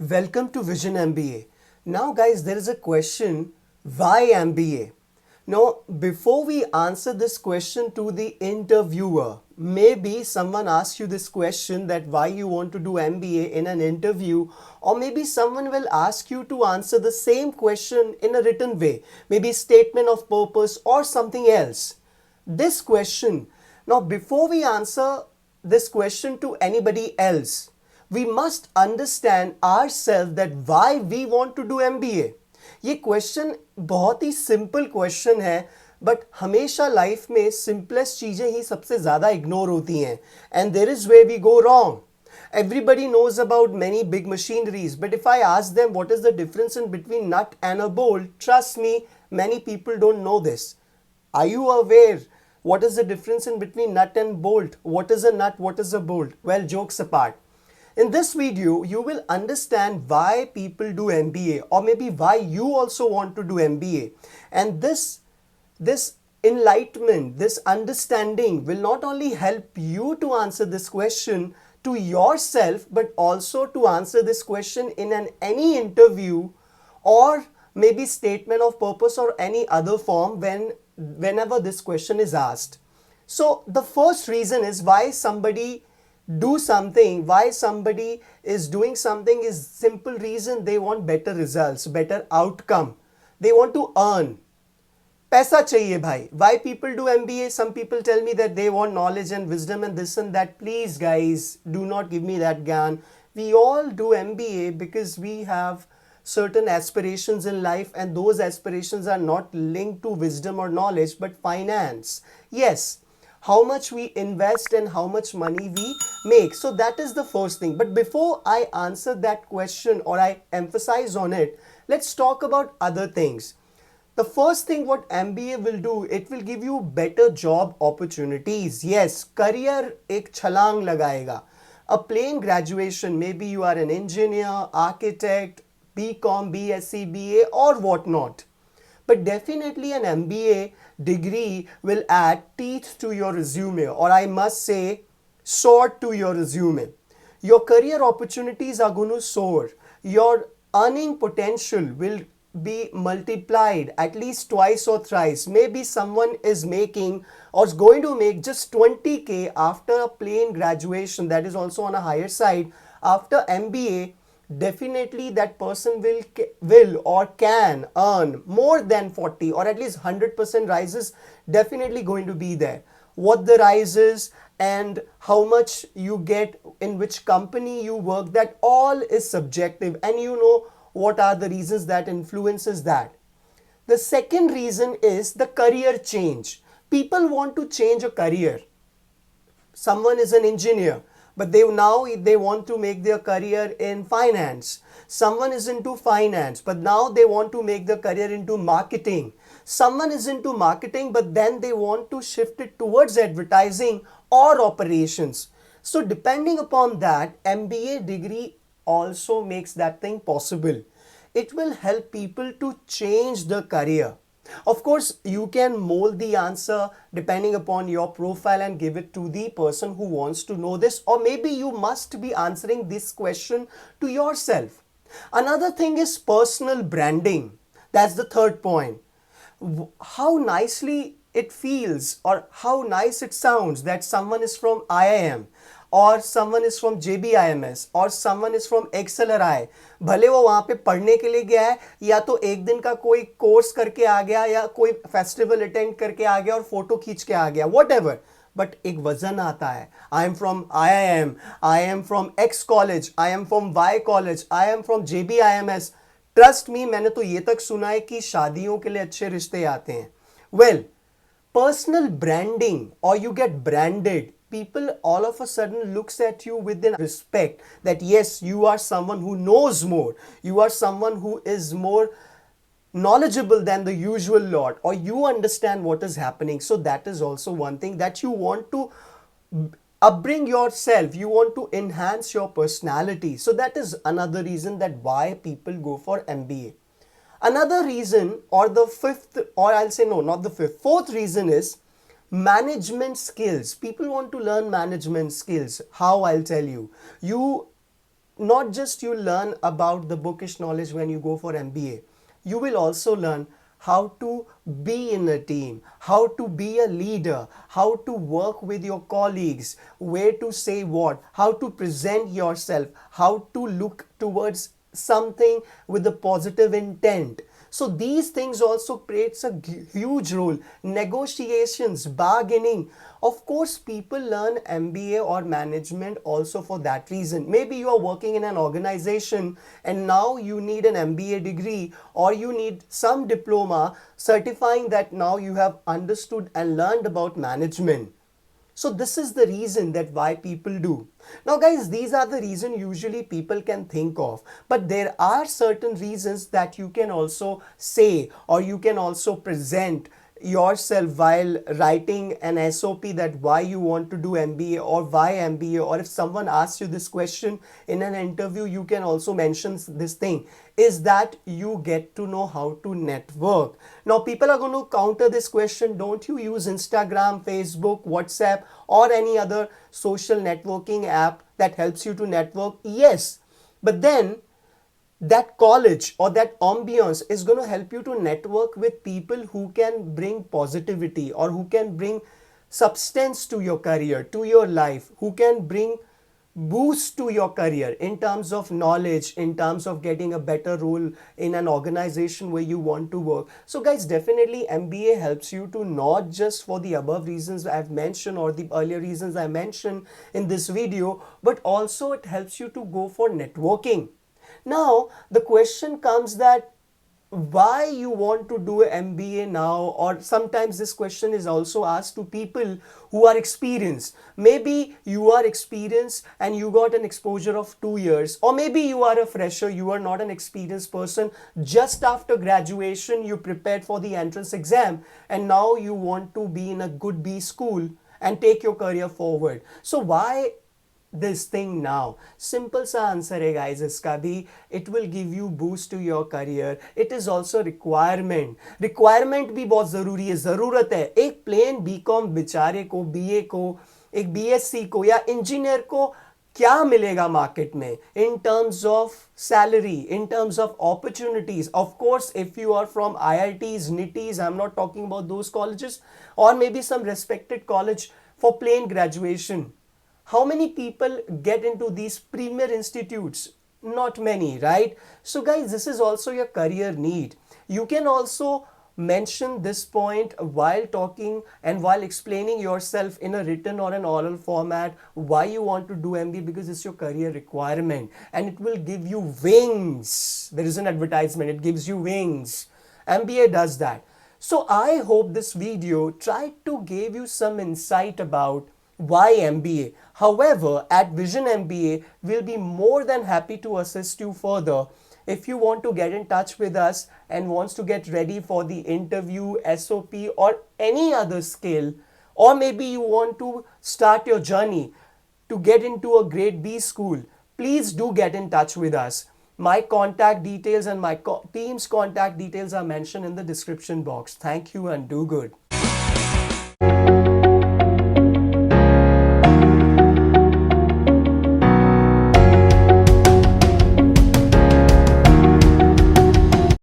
Welcome to Vision MBA. Now, guys, there is a question, why MBA? Now, before we answer this question to the interviewer, maybe someone asks you this question that why you want to do MBA in an interview, or maybe someone will ask you to answer the same question in a written way, maybe statement of purpose or something else. This question, now, before we answer this question to anybody else, we must understand ourselves that why we want to do MBA. ये question बहुत ही simple question है, but हमेशा life में simplest चीजें ही सबसे ज्यादा इग्नोर होती हैं, and there is way we go wrong. Everybody knows about many big machineries, but if I ask them what is the difference in between nut and a bolt, trust me, many people don't know this. Are you aware what is the difference in between nut and bolt? What is a nut? What is a bolt? Well, jokes apart. In this video, you will understand why people do MBA, or maybe why you also want to do MBA. And this enlightenment, this understanding will not only help you to answer this question to yourself, but also to answer this question in any interview or maybe statement of purpose or any other form whenever this question is asked. So the first reason is why somebody do something, why somebody is doing something is simple reason they want better results, better outcome. They want to earn. पैसा चाहिए भाई. Why people do MBA? Some people tell me that they want knowledge and wisdom and this and that. Please guys, do not give me that gyan. We all do MBA because we have certain aspirations in life, and those aspirations are not linked to wisdom or knowledge but finance. Yes, how much we invest and how much money we make. So that is the first thing. But before I answer that question or I emphasize on it, let's talk about other things. The first thing what MBA will do, it will give you better job opportunities. Yes, career ek छलांग लगाएगा. A plain graduation, maybe you are an engineer, architect, BCom, BSc, BA or whatnot. But definitely an MBA degree will add teeth to your resume, or I must say sword to your resume. Your career opportunities are going to soar. Your earning potential will be multiplied at least twice or thrice. Maybe someone is making or is going to make just 20k after a plain graduation, that is also on a higher side. After MBA, definitely that person will or can earn more than 40 or at least 100% rises definitely going to be there. What the rise is and how much you get in which company you work, that all is subjective, and you know what are the reasons that influences that. The second reason is the career change. People want to change a career. Someone is an engineer, but they want to make their career in finance. Someone is into finance, but now they want to make their career into marketing. Someone is into marketing, but then they want to shift it towards advertising or operations. So depending upon that, MBA degree also makes that thing possible. It will help people to change the career. Of course, you can mold the answer depending upon your profile and give it to the person who wants to know this, or maybe you must be answering this question to yourself. Another thing is personal branding. That's the third point. How nicely it feels or how nice it sounds that someone is from IIM or someone is from JBIMS or someone is from XLRI. भले वो वहाँ पे पढ़ने के लिए गया है या तो एक दिन का कोई कोर्स करके आ गया या कोई फेस्टिवल अटेंड करके आ गया और फोटो खींच के आ गया, whatever. बट एक वजन आता है. I am from IIM, I am from X college, I am from Y college, I am from JBIMS. Trust me, मैंने तो ये तक सुना है कि शादियों के लिए अच्छे रिश्ते आते हैं. Well, personal branding, or you get branded, people all of a sudden looks at you with respect that yes, you are someone who knows more, you are someone who is more knowledgeable than the usual lot, or you understand what is happening. So that is also one thing that you want to upbring yourself, you want to enhance your personality. So that is another reason that why people go for MBA. Another reason, or the fifth, or I'll say no, not the fifth, fourth reason is management skills. People want to learn management skills. How? I'll tell you. You not just you learn about the bookish knowledge when you go for MBA, you will also learn how to be in a team, how to be a leader, how to work with your colleagues, where to say what, how to present yourself, how to look towards something with a positive intent. So these things also creates a huge role. Negotiations, bargaining. Of course, people learn MBA or management also for that reason. Maybe you are working in an organization and now you need an MBA degree, or you need some diploma certifying that now you have understood and learned about management. So this is the reason that why people do. Now guys, these are the reason usually people can think of, but there are certain reasons that you can also say, or you can also present yourself while writing an SOP, that why you want to do MBA or why MBA. Or if someone asks you this question in an interview, you can also mention this thing, is that you get to know how to network. Now people are going to counter this question, don't you use Instagram, Facebook, WhatsApp or any other social networking app that helps you to network? Yes, but then that college or that ambience is going to help you to network with people who can bring positivity, or who can bring substance to your career, to your life, who can bring boost to your career in terms of knowledge, in terms of getting a better role in an organization where you want to work. So guys, definitely MBA helps you to, not just for the above reasons I've mentioned or the earlier reasons I mentioned in this video, but also it helps you to go for networking. Now the question comes that why you want to do an MBA now, or sometimes this question is also asked to people who are experienced. Maybe you are experienced and you got an exposure of 2 years, or maybe you are a fresher, you are not an experienced person. Just after graduation, you prepared for the entrance exam and now you want to be in a good B school and take your career forward. So why this thing now? Simple sa answer hai guys iska bhi. It will give you boost to your career. It is also requirement bhi bahut zaruri hai, zarurat hai. एक plain BCom बेचारे को, BA को, एक BSc को या engineer को क्या मिलेगा मार्केट में in terms of salary, in terms of opportunities? Of course, if you are from IITs, NITIs, I'm not talking about those colleges, or maybe some respected college for plain graduation. How many people get into these premier institutes? Not many, right? So guys, this is also your career need. You can also mention this point while talking and while explaining yourself in a written or an oral format, why you want to do MBA, because it's your career requirement and it will give you wings. There is an advertisement, it gives you wings. MBA does that. So I hope this video tried to give you some insight about why MBA. However, at Vision MBA, we'll be more than happy to assist you further. If you want to get in touch with us and wants to get ready for the interview, SOP or any other skill, or maybe you want to start your journey to get into a grade B school, please do get in touch with us. My contact details and my team's contact details are mentioned in the description box. Thank you and do good.